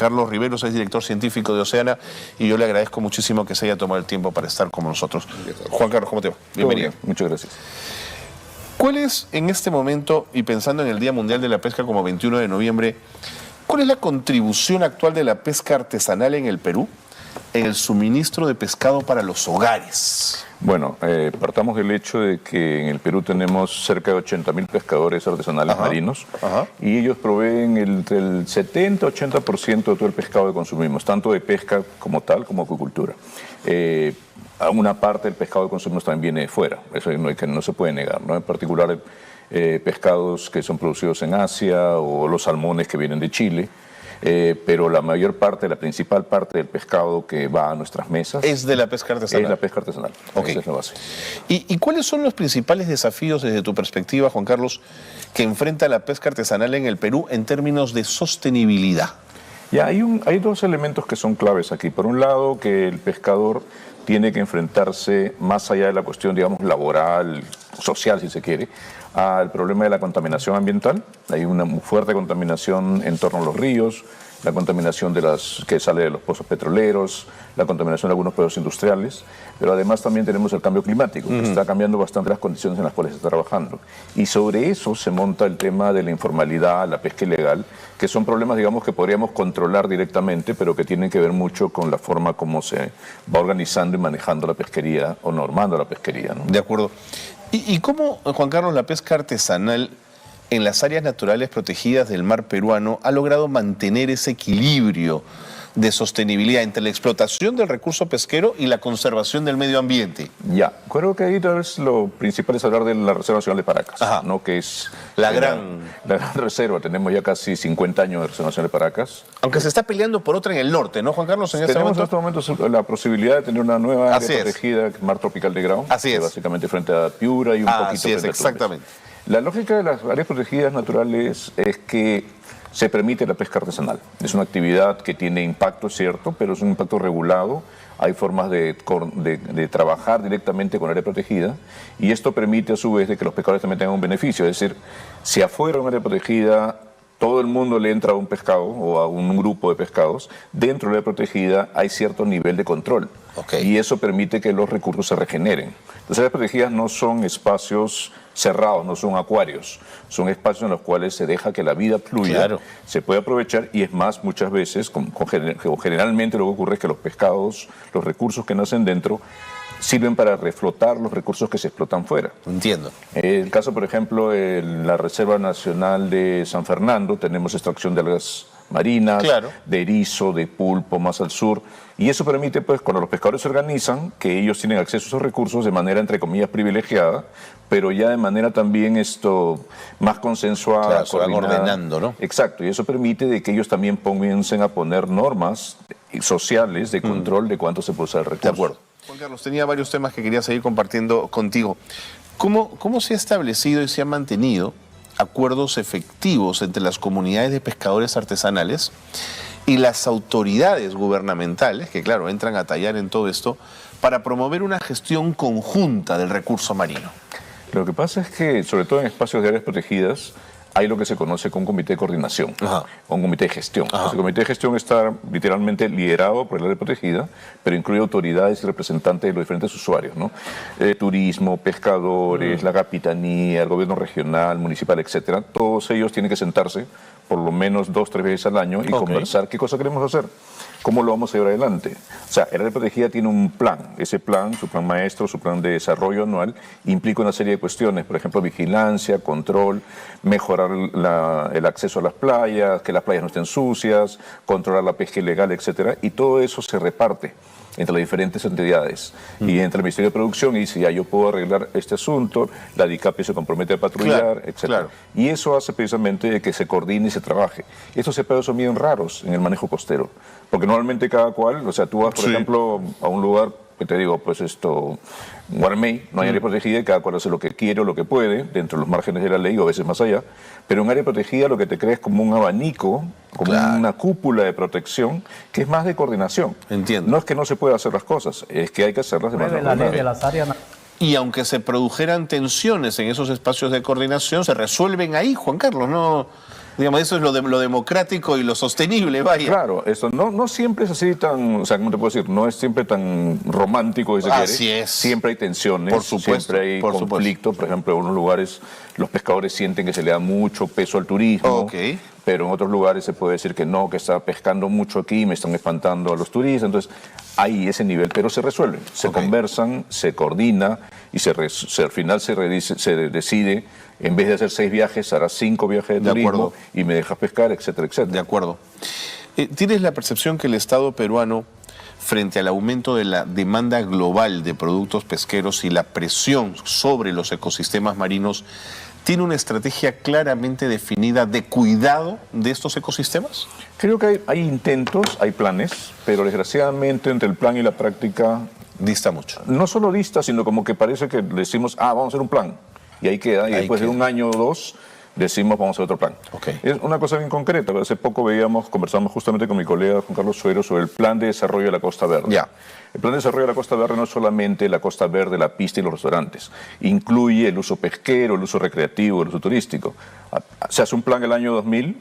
Carlos Riveros es director científico de Oceana y yo le agradezco muchísimo que se haya tomado el tiempo para estar con nosotros. Juan Carlos, ¿cómo te va? Bienvenido. Muchas gracias. ¿Cuál es en este momento, y pensando en el Día Mundial de la Pesca como 21 de noviembre, cuál es la contribución actual de la pesca artesanal en el Perú en el suministro de pescado para los hogares? Bueno, partamos del hecho de que en el Perú tenemos cerca de 80.000 pescadores artesanales marinos y ellos proveen entre el 70-80% de todo el pescado que consumimos, tanto de pesca como tal como acuicultura. Una parte del pescado que consumimos también viene de fuera, eso no se puede negar, ¿no? En particular pescados que son producidos en Asia o los salmones que vienen de Chile. Pero la mayor parte, la principal parte del pescado que va a nuestras mesas... ¿Es de la pesca artesanal? Es la pesca artesanal, esa es la base. ¿Y cuáles son los principales desafíos desde tu perspectiva, Juan Carlos, que enfrenta la pesca artesanal en el Perú en términos de sostenibilidad? Ya, hay dos elementos que son claves aquí. Por un lado, que el pescador tiene que enfrentarse más allá de la cuestión, digamos, laboral, social, si se quiere, al problema de la contaminación ambiental. Hay una fuerte contaminación en torno a los ríos, la contaminación que sale de los pozos petroleros, la contaminación de algunos pozos industriales, pero además también tenemos el cambio climático, que está cambiando bastante las condiciones en las cuales se está trabajando. Y sobre eso se monta el tema de la informalidad, la pesca ilegal, que son problemas, digamos, que podríamos controlar directamente, pero que tienen que ver mucho con la forma como se va organizando y manejando la pesquería o normando la pesquería, ¿no? De acuerdo. ¿Y cómo, Juan Carlos, la pesca artesanal en las áreas naturales protegidas del mar peruano ha logrado mantener ese equilibrio de sostenibilidad entre la explotación del recurso pesquero y la conservación del medio ambiente? Ya, creo que ahí tal vez lo principal es hablar de la Reserva Nacional de Paracas, ¿no? Que es la gran reserva. Tenemos ya casi 50 años de Reserva Nacional de Paracas. Aunque se está peleando por otra en el norte, ¿no, Juan Carlos? Tenemos en estos momentos la posibilidad de tener una nueva área protegida, que es Mar Tropical de Grau. Así es. Básicamente frente a Piura y un poquito frente a Tumbes. Exactamente. La lógica de las áreas protegidas naturales es que se permite la pesca artesanal. Es una actividad que tiene impacto, cierto, pero es un impacto regulado. Hay formas de trabajar directamente con el área protegida y esto permite a su vez de que los pescadores también tengan un beneficio. Es decir, si afuera de un área protegida todo el mundo le entra a un pescado o a un grupo de pescados, dentro de la área protegida hay cierto nivel de control. Y eso permite que los recursos se regeneren. Las áreas protegidas no son espacios cerrados, no son acuarios, son espacios en los cuales se deja que la vida fluya, se puede aprovechar y es más, muchas veces, generalmente lo que ocurre es que los pescados, los recursos que nacen dentro, sirven para reflotar los recursos que se explotan fuera. Entiendo. El caso, por ejemplo, en la Reserva Nacional de San Fernando, tenemos extracción de algas marinas, de erizo, de pulpo más al sur, y eso permite, pues, cuando los pescadores se organizan, que ellos tienen acceso a esos recursos de manera, entre comillas, privilegiada, pero ya de manera también más consensuada, se van ordenando, ¿no? Exacto, y eso permite de que ellos también comiencen a poner normas sociales de control de cuánto se puede usar el recurso. De acuerdo. Juan Carlos, tenía varios temas que quería seguir compartiendo contigo. ¿Cómo se ha establecido y se han mantenido acuerdos efectivos entre las comunidades de pescadores artesanales y las autoridades gubernamentales, que claro, entran a tallar en todo esto, para promover una gestión conjunta del recurso marino? Lo que pasa es que, sobre todo en espacios de áreas protegidas, hay lo que se conoce como un comité de coordinación, o un comité de gestión. Ese comité de gestión está literalmente liderado por el área protegida, pero incluye autoridades y representantes de los diferentes usuarios, ¿no? Turismo, pescadores, la capitanía, el gobierno regional, municipal, etcétera. Todos ellos tienen que sentarse por lo menos 2 o 3 veces al año y conversar qué cosa queremos hacer. ¿Cómo lo vamos a llevar adelante? O sea, el área protegida tiene un plan. Ese plan, su plan maestro, su plan de desarrollo anual, implica una serie de cuestiones. Por ejemplo, vigilancia, control, mejorar el acceso a las playas, que las playas no estén sucias, controlar la pesca ilegal, etcétera. Y todo eso se reparte entre las diferentes entidades y entre el Ministerio de Producción y dice, ya yo puedo arreglar este asunto, la DICAPI se compromete a patrullar, etc. Y eso hace precisamente que se coordine y se trabaje. Estos cepillos son bien raros en el manejo costero, porque normalmente cada cual, o sea, tú vas, por ejemplo, a un lugar que te digo, pues Guarmey, no hay área protegida y cada cual hace lo que quiere o lo que puede, dentro de los márgenes de la ley o a veces más allá, pero en área protegida lo que te crea es como un abanico, como una cúpula de protección, que es más de coordinación. Entiendo. No es que no se pueda hacer las cosas, es que hay que hacerlas de manera ordenada. Y aunque se produjeran tensiones en esos espacios de coordinación, se resuelven ahí, Juan Carlos, ¿no? Digamos, eso es lo democrático y lo sostenible, vaya. Claro, esto no siempre es así tan, o sea, ¿cómo te puedo decir? No es siempre tan romántico, si se quiere. Así es. Siempre hay tensiones, Por supuesto, siempre hay conflicto. Por ejemplo, en algunos lugares los pescadores sienten que se le da mucho peso al turismo, pero en otros lugares se puede decir que no, que está pescando mucho aquí, me están espantando a los turistas. Entonces, hay ese nivel, pero se resuelve, se conversan, se coordina y al final se decide, en vez de hacer 6 viajes, harás 5 viajes de turismo y me dejas pescar, etcétera, etcétera. De acuerdo. ¿Tienes la percepción que el Estado peruano, frente al aumento de la demanda global de productos pesqueros y la presión sobre los ecosistemas marinos, tiene una estrategia claramente definida de cuidado de estos ecosistemas? Creo que hay intentos, hay planes, pero desgraciadamente entre el plan y la práctica... Dista mucho. No solo dista, sino como que parece que decimos, vamos a hacer un plan, y ahí queda, y después de un año o 2 decimos, vamos a hacer otro plan. Es una cosa bien concreta. Hace poco conversamos justamente con mi colega Juan Carlos Suero sobre el plan de desarrollo de la Costa Verde. El plan de desarrollo de la Costa Verde no es solamente la Costa Verde, la pista y los restaurantes. Incluye el uso pesquero, el uso recreativo, el uso turístico. Se hace un plan el año 2000,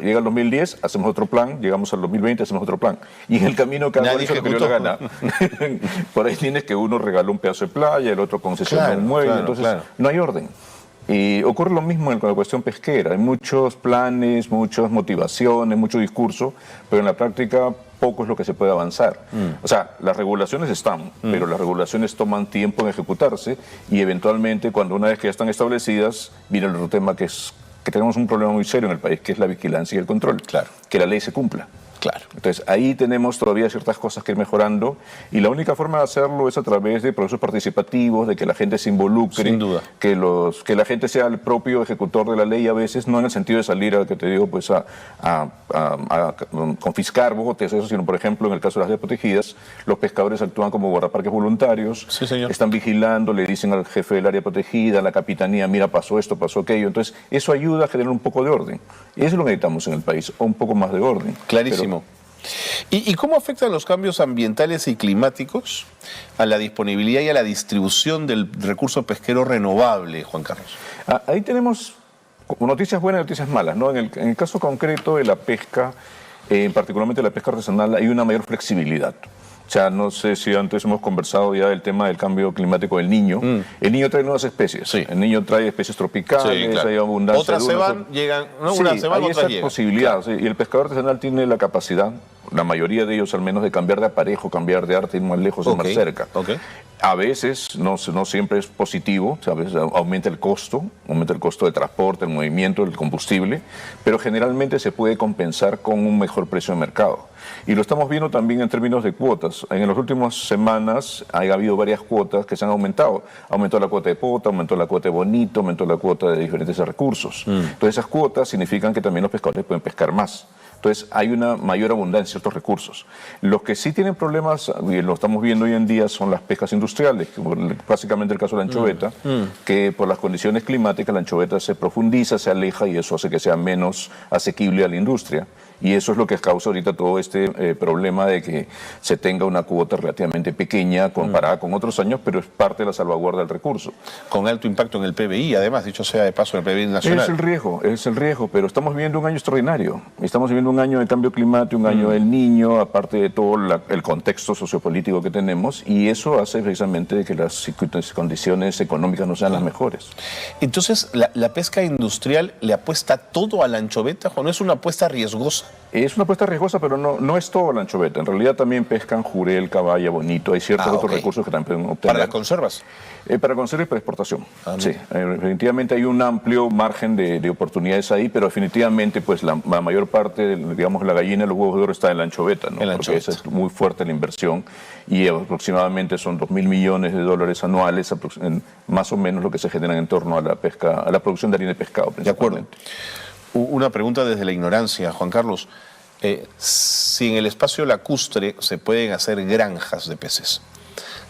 llega el 2010, hacemos otro plan, llegamos al 2020, hacemos otro plan. Y en el camino cada uno hizo lo que dio la gana. Por ahí tienes que uno regaló un pedazo de playa, el otro concesiona un muelle, entonces no hay orden. Y ocurre lo mismo con la cuestión pesquera. Hay muchos planes, muchas motivaciones, mucho discurso, pero en la práctica poco es lo que se puede avanzar. O sea, las regulaciones están, pero las regulaciones toman tiempo en ejecutarse y eventualmente, cuando una vez que ya están establecidas, viene el otro tema que tenemos un problema muy serio en el país, que es la vigilancia y el control. Que la ley se cumpla. Entonces, ahí tenemos todavía ciertas cosas que ir mejorando y la única forma de hacerlo es a través de procesos participativos, de que la gente se involucre, sin duda, que la gente sea el propio ejecutor de la ley a veces, no en el sentido de salir a confiscar botes, eso, sino por ejemplo en el caso de las áreas protegidas, los pescadores actúan como guardaparques voluntarios, están vigilando, le dicen al jefe del área protegida, a la capitanía, mira, pasó esto, pasó aquello, entonces eso ayuda a generar un poco de orden. Y eso es lo que necesitamos en el país, un poco más de orden. Clarísimo. ¿Y cómo afectan los cambios ambientales y climáticos a la disponibilidad y a la distribución del recurso pesquero renovable, Juan Carlos? Ahí tenemos noticias buenas y noticias malas, ¿no? En el caso concreto de la pesca, particularmente la pesca artesanal, hay una mayor flexibilidad. O sea, no sé si antes hemos conversado ya del tema del cambio climático del Niño. El Niño trae nuevas especies. El Niño trae especies tropicales, hay abundancia. Otras se van, llegan, unas se van, otras llegan. Hay esa posibilidad. Y el pescador artesanal tiene la capacidad, la mayoría de ellos al menos, de cambiar de aparejo, cambiar de arte, ir más lejos, ir más cerca. A veces, no siempre es positivo, a veces aumenta el costo de transporte, el movimiento, el combustible, pero generalmente se puede compensar con un mejor precio de mercado. Y lo estamos viendo también en términos de cuotas. En las últimas semanas ha habido varias cuotas que se han aumentado. Aumentó la cuota de pota, aumentó la cuota de bonito, aumentó la cuota de diferentes recursos. Entonces esas cuotas significan que también los pescadores pueden pescar más. Entonces hay una mayor abundancia de ciertos recursos. Los que sí tienen problemas, y lo estamos viendo hoy en día, son las pescas industriales, básicamente el caso de la anchoveta, que por las condiciones climáticas la anchoveta se profundiza, se aleja y eso hace que sea menos asequible a la industria. Y eso es lo que causa ahorita todo este problema de que se tenga una cuota relativamente pequeña comparada con otros años, pero es parte de la salvaguarda del recurso. Con alto impacto en el PBI, además, dicho sea de paso, en el PBI nacional. Es el riesgo, pero estamos viviendo un año extraordinario. Estamos viviendo un año de cambio climático, un año del Niño, aparte de todo el contexto sociopolítico que tenemos, y eso hace precisamente que las condiciones económicas no sean las mejores. Entonces, ¿la pesca industrial le apuesta todo a la anchoveta, Juan? ¿No es una apuesta riesgosa? Es una apuesta riesgosa, pero no es todo la anchoveta. En realidad también pescan jurel, caballa, bonito. Hay ciertos otros recursos que también pueden obtener. ¿Para las conservas? Para conservas y para exportación. Sí, definitivamente hay un amplio margen de oportunidades ahí, pero definitivamente pues la mayor parte, digamos, la gallina de los huevos de oro está en la anchoveta, ¿no? Porque esa es muy fuerte la inversión y aproximadamente son 2.000 millones de dólares anuales, más o menos lo que se genera en torno a la pesca, a la producción de harina de pescado. De acuerdo. Una pregunta desde la ignorancia, Juan Carlos. Si en el espacio lacustre se pueden hacer granjas de peces,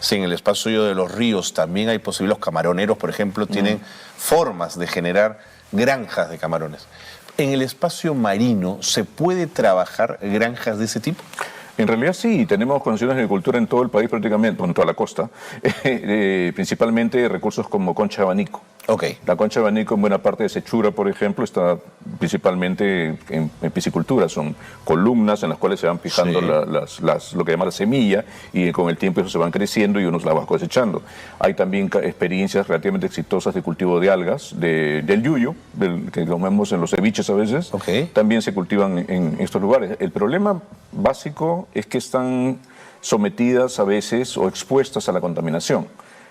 si en el espacio de los ríos también hay posibles, los camaroneros, por ejemplo, tienen formas de generar granjas de camarones, ¿en el espacio marino se puede trabajar granjas de ese tipo? En realidad sí, tenemos condiciones de agricultura en todo el país prácticamente, en toda la costa, principalmente recursos como concha de abanico. Okay. La concha de abanico en buena parte de Sechura, por ejemplo, está principalmente en piscicultura. Son columnas en las cuales se van fijando lo que llama la semilla y con el tiempo eso se van creciendo y uno la va cosechando. Hay también experiencias relativamente exitosas de cultivo de algas, del yuyo, que lo vemos en los ceviches a veces. Okay. También se cultivan en estos lugares. El problema básico es que están sometidas a veces o expuestas a la contaminación.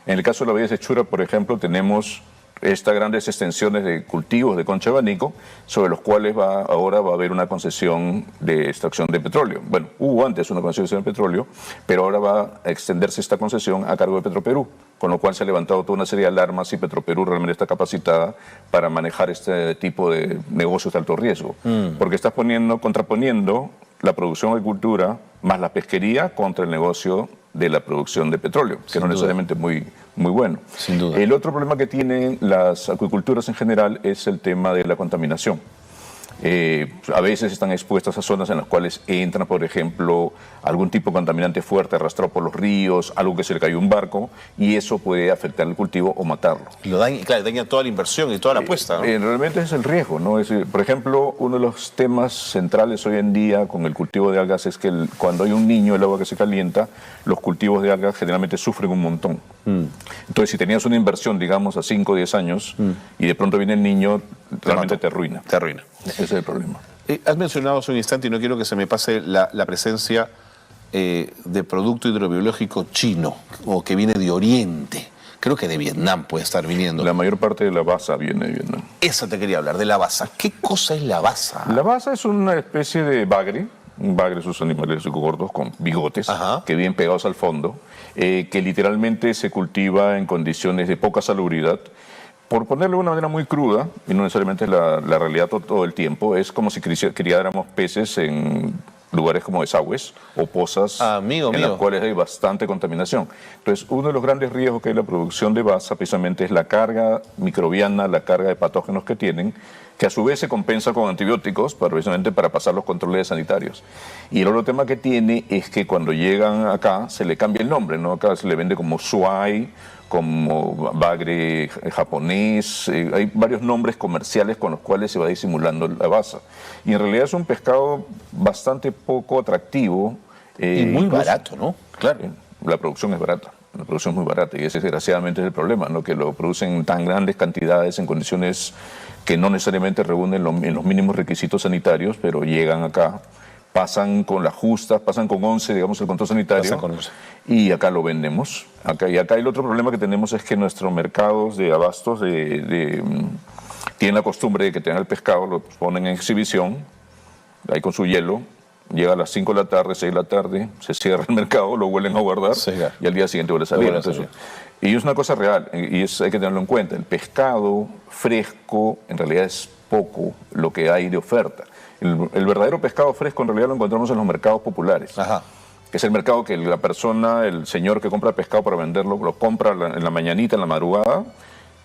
En el caso de la bahía de Sechura, por ejemplo, tenemos estas grandes extensiones de cultivos de concha de abanico, sobre los cuales ahora va a haber una concesión de extracción de petróleo. Bueno, hubo antes una concesión de petróleo, pero ahora va a extenderse esta concesión a cargo de Petroperú, con lo cual se ha levantado toda una serie de alarmas y Petroperú realmente está capacitada para manejar este tipo de negocios de alto riesgo, porque estás contraponiendo la producción de agricultura más la pesquería contra el negocio de la producción de petróleo, que no necesariamente es muy bueno. Sin duda. El otro problema que tienen las acuiculturas en general es el tema de la contaminación. A veces están expuestas a zonas en las cuales entra, por ejemplo, algún tipo de contaminante fuerte arrastrado por los ríos, algo que se le cayó a un barco, y eso puede afectar el cultivo o matarlo. Lo daña, claro, daña toda la inversión y toda la apuesta, ¿no? Realmente es el riesgo, ¿no? Por ejemplo, uno de los temas centrales hoy en día con el cultivo de algas es que cuando hay un niño, el agua que se calienta, los cultivos de algas generalmente sufren un montón. Entonces, si tenías una inversión, digamos, a 5 o 10 años, y de pronto viene el niño, realmente te arruina. Te arruina. Ese es el problema. Has mencionado hace un instante, y no quiero que se me pase la presencia de producto hidrobiológico chino, o que viene de Oriente. Creo que de Vietnam puede estar viniendo. La mayor parte de la basa viene de Vietnam. Esa te quería hablar, de la basa. ¿Qué cosa es la basa? La basa es una especie de bagre. Un bagre, esos animales gordos con bigotes, que vienen pegados al fondo, que literalmente se cultiva en condiciones de poca salubridad. Por ponerlo de una manera muy cruda, y no necesariamente es la realidad todo el tiempo, es como si criáramos peces en lugares como desagües o pozas en las cuales hay bastante contaminación. Entonces, uno de los grandes riesgos que hay en la producción de basa precisamente es la carga microbiana, la carga de patógenos que tienen, que a su vez se compensa con antibióticos precisamente para pasar los controles sanitarios. Y el otro tema que tiene es que cuando llegan acá se le cambia el nombre, ¿no? Acá se le vende como suai, como bagre japonés, hay varios nombres comerciales con los cuales se va disimulando la basa. Y en realidad es un pescado bastante poco atractivo. Y muy barato, ¿no? Claro. La producción es barata, la producción es muy barata y ese desgraciadamente es el problema, ¿no? Que lo producen en tan grandes cantidades en condiciones que no necesariamente reúnen en los mínimos requisitos sanitarios, pero llegan acá, pasan con las justas, pasan con 11, digamos, el control sanitario, y acá lo vendemos. Y acá el otro problema que tenemos es que nuestros mercados de abastos tienen la costumbre de que tengan el pescado, lo ponen en exhibición, ahí con su hielo, llega a las 5 de la tarde, 6 de la tarde, se cierra el mercado, lo vuelven a guardar y al día siguiente vuelve a salir. Entonces, y es una cosa real, y hay que tenerlo en cuenta. El pescado fresco en realidad es poco lo que hay de oferta. El verdadero pescado fresco en realidad lo encontramos en los mercados populares. Que es el mercado que la persona, el señor que compra pescado para venderlo, lo compra en la mañanita, en la madrugada,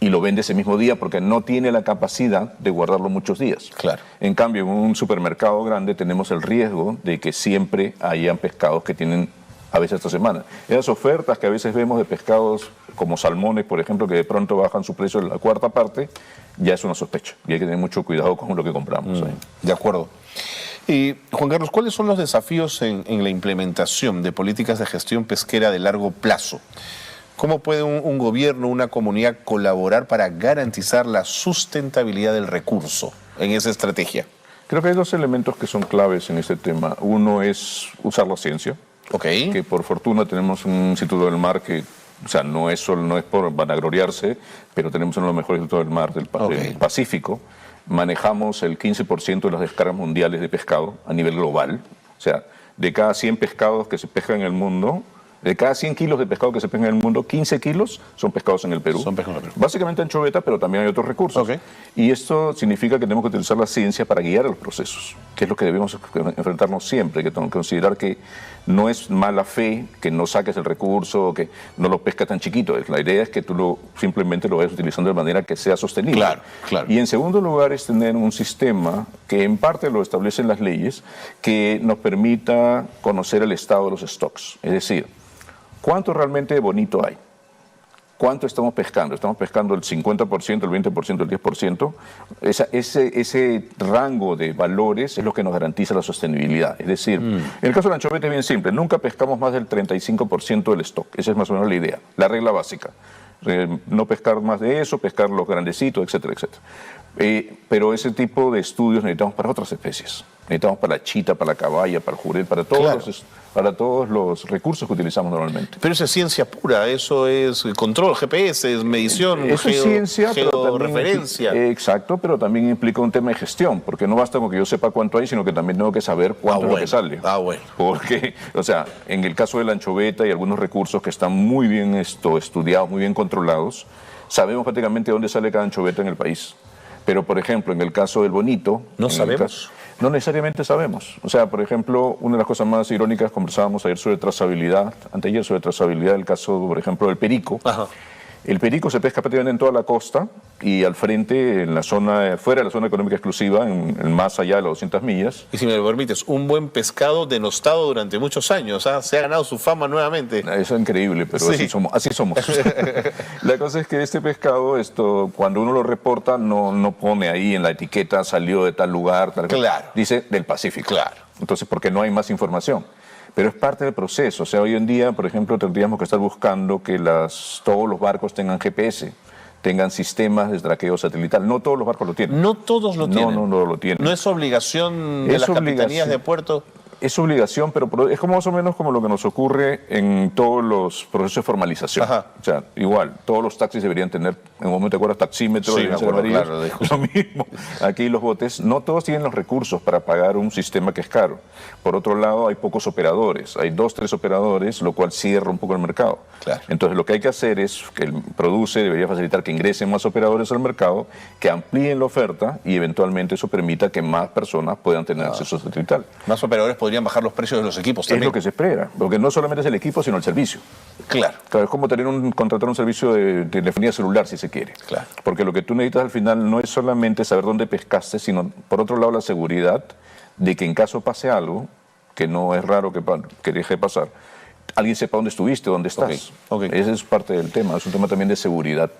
y lo vende ese mismo día porque no tiene la capacidad de guardarlo muchos días. Claro. En cambio, en un supermercado grande tenemos el riesgo de que siempre hayan pescados que tienen a veces esta semana. Esas ofertas que a veces vemos de pescados como salmones, por ejemplo, que de pronto bajan su precio en la cuarta parte, ya es una sospecha. Y hay que tener mucho cuidado con lo que compramos. De acuerdo. Y, Juan Carlos, ¿cuáles son los desafíos en la implementación de políticas de gestión pesquera de largo plazo? ¿Cómo puede un gobierno, una comunidad colaborar para garantizar la sustentabilidad del recurso en esa estrategia? Creo que hay dos elementos que son claves en este tema. Uno es usar la ciencia. Que por fortuna tenemos un Instituto del Mar que, o sea, no es por vanagloriarse, pero tenemos uno de los mejores institutos del mar del Pacífico. Manejamos el 15% de las descargas mundiales de pescado a nivel global. O sea, de cada 100 pescados que se pescan en el mundo, de cada 100 kilos de pescado que se pescan en el mundo, 15 kilos son pescados en el Perú. Básicamente anchoveta, pero también hay otros recursos. Y esto significa que tenemos que utilizar la ciencia para guiar los procesos, que es lo que debemos enfrentarnos siempre, que tenemos que considerar que no es mala fe que no saques el recurso, que no lo pesca tan chiquito. La idea es que tú simplemente lo vayas utilizando de manera que sea sostenible. Y en segundo lugar es tener un sistema que en parte lo establecen las leyes, que nos permita conocer el estado de los stocks. Es decir, ¿cuánto realmente de bonito hay? ¿Cuánto estamos pescando? ¿Estamos pescando el 50%, el 20%, el 10%? Ese rango de valores es lo que nos garantiza la sostenibilidad. Es decir, en el caso del anchovete es bien simple, nunca pescamos más del 35% del stock. Esa es más o menos la idea, la regla básica. No pescar más de eso, pescar los grandecitos, etcétera, etcétera. Pero ese tipo de estudios necesitamos para otras especies. Necesitamos para la chita, para la caballa, para el jurel, para todos los recursos que utilizamos normalmente. Pero eso es ciencia pura, eso es control, GPS, es medición, eso es ciencia, georreferencia. Exacto, pero también implica un tema de gestión, porque no basta con que yo sepa cuánto hay, sino que también tengo que saber cuánto es lo que sale. Bueno. Porque, o sea, en el caso de la anchoveta y algunos recursos que están muy bien estudiados, muy bien controlados, sabemos prácticamente dónde sale cada anchoveta en el país. Pero, por ejemplo, en el caso del bonito... ¿No sabemos? No necesariamente sabemos. O sea, por ejemplo, una de las cosas más irónicas, conversábamos ayer sobre trazabilidad, anteayer sobre trazabilidad, el caso, por ejemplo, del perico. Ajá. El perico se pesca prácticamente en toda la costa y al frente, en la zona, fuera de la zona económica exclusiva, en más allá de las 200 millas. Y si me lo permites, un buen pescado denostado durante muchos años, se ha ganado su fama nuevamente. Eso es increíble, pero sí, así somos. La cosa es que este pescado, cuando uno lo reporta, no pone ahí en la etiqueta, salió de tal lugar, tal claro. Dice del Pacífico. Claro. Entonces, porque no hay más información. Pero es parte del proceso. O sea, hoy en día, por ejemplo, tendríamos que estar buscando que todos los barcos tengan GPS, tengan sistemas de traqueo satelital. No todos los barcos lo tienen. No todos lo tienen. No lo tienen. ¿No es obligación de las capitanías de puerto? Es obligación, pero es como más o menos como lo que nos ocurre en todos los procesos de formalización. Ajá. O sea, igual, todos los taxis deberían tener, en un momento, ¿te acuerdas? Taxímetro, sí, me acuerdo, claro, lo mismo. Aquí los botes, no todos tienen los recursos para pagar un sistema que es caro. Por otro lado, hay pocos operadores, hay 2, 3 operadores, lo cual cierra un poco el mercado. Claro. Entonces, lo que hay que hacer es que el produce debería facilitar que ingresen más operadores al mercado, que amplíen la oferta y eventualmente eso permita que más personas puedan tener acceso satelital. Más operadores podrían bajar los precios de los equipos también. Es lo que se espera, porque no solamente es el equipo, sino el servicio. Claro. Es como contratar un servicio de telefonía celular, si se quiere. Claro. Porque lo que tú necesitas al final no es solamente saber dónde pescaste, sino, por otro lado, la seguridad de que en caso pase algo, que no es raro que deje de pasar, alguien sepa dónde estuviste, dónde estás. Okay. Ese es parte del tema, es un tema también de seguridad.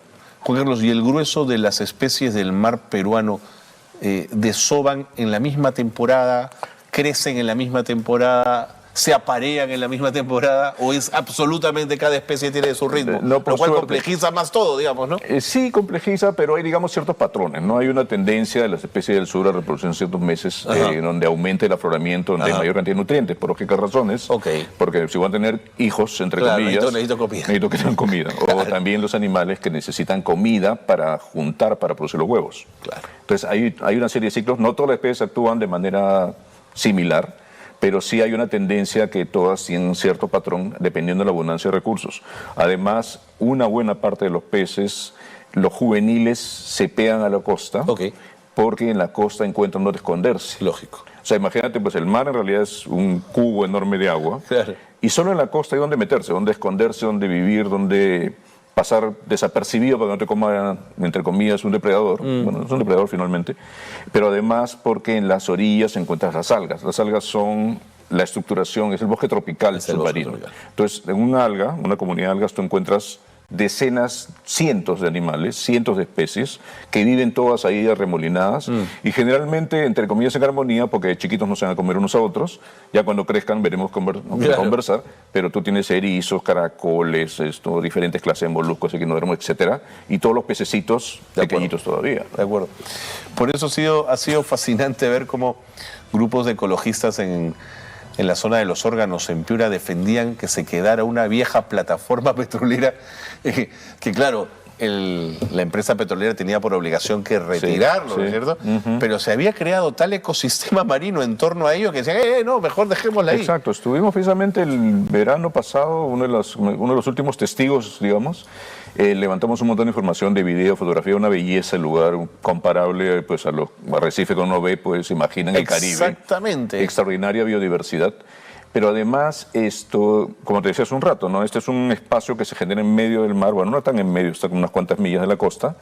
Juan Carlos, ¿y el grueso de las especies del mar peruano desovan en la misma temporada, crecen en la misma temporada, se aparean en la misma temporada, o es absolutamente cada especie tiene su ritmo? Lo cual complejiza más todo, digamos, ¿no? Sí, complejiza, pero hay, digamos, ciertos patrones, ¿no? Hay una tendencia de las especies del sur a reproducir en ciertos meses donde aumente el afloramiento, donde hay mayor cantidad de nutrientes, por lógicas razones. Porque si van a tener hijos, entre comillas, necesito que tengan comida. Claro. O también los animales que necesitan comida para juntar, para producir los huevos. Claro. Entonces, hay una serie de ciclos. No todas las especies actúan de manera similar, pero sí hay una tendencia que todas tienen cierto patrón dependiendo de la abundancia de recursos. Además, una buena parte de los peces, los juveniles, se pegan a la costa porque en la costa encuentran donde esconderse. Lógico. O sea, imagínate, pues el mar en realidad es un cubo enorme de agua. Claro. Y solo en la costa hay donde meterse, donde esconderse, donde vivir, donde pasar desapercibido para que no te coma, entre comillas, un depredador. Bueno, es un depredador finalmente. Pero además porque en las orillas encuentras las algas. Las algas son la estructuración, es el bosque tropical submarino. Entonces, en una comunidad de algas, tú encuentras decenas, cientos de animales, cientos de especies que viven todas ahí arremolinadas y generalmente, entre comillas, en armonía, porque de chiquitos no se van a comer unos a otros. Ya cuando crezcan veremos conversar, pero tú tienes erizos, caracoles, diferentes clases de moluscos, equinodermos, etcétera, y todos los pececitos pequeñitos todavía. De acuerdo. Por eso ha sido fascinante ver cómo grupos de ecologistas en la zona de los órganos en Piura defendían que se quedara una vieja plataforma petrolera que claro, la empresa petrolera tenía por obligación que retirarlo, ¿no es cierto? Pero se había creado tal ecosistema marino en torno a ello que decían, no, mejor dejémosla ahí. Exacto, estuvimos precisamente el verano pasado, uno de los últimos testigos, digamos. Levantamos un montón de información de video, fotografía, una belleza, el lugar comparable pues, a los arrecifes que uno ve, pues imaginan el Caribe. Exactamente. Extraordinaria biodiversidad. Pero además, como te decía hace un rato, ¿no? Este es un espacio que se genera en medio del mar, bueno, no tan en medio, está con unas cuantas millas de la costa,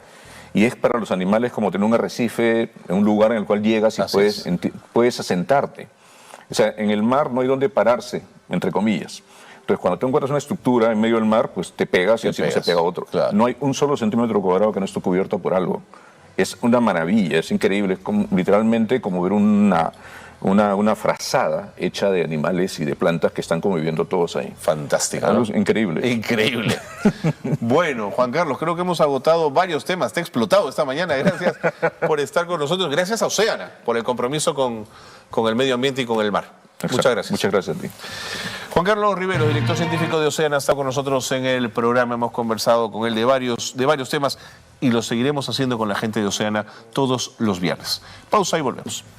y es para los animales como tener un arrecife, un lugar en el cual llegas y puedes asentarte. O sea, en el mar no hay donde pararse, entre comillas. Entonces, cuando tú encuentras una estructura en medio del mar, pues te pegas y encima se pega otro. Claro. No hay un solo centímetro cuadrado que no esté cubierto por algo. Es una maravilla, es increíble. Es como, literalmente como ver una frazada hecha de animales y de plantas que están conviviendo todos ahí. Fantástica, Algo ¿no? increíble. Increíble. Bueno, Juan Carlos, creo que hemos agotado varios temas. Te he explotado esta mañana. Gracias por estar con nosotros. Gracias a Oceana por el compromiso con el medio ambiente y con el mar. Exacto. Muchas gracias. Muchas gracias a ti. Juan Carlos Rivero, director científico de Oceana, está con nosotros en el programa. Hemos conversado con él de varios temas y lo seguiremos haciendo con la gente de Oceana todos los viernes. Pausa y volvemos.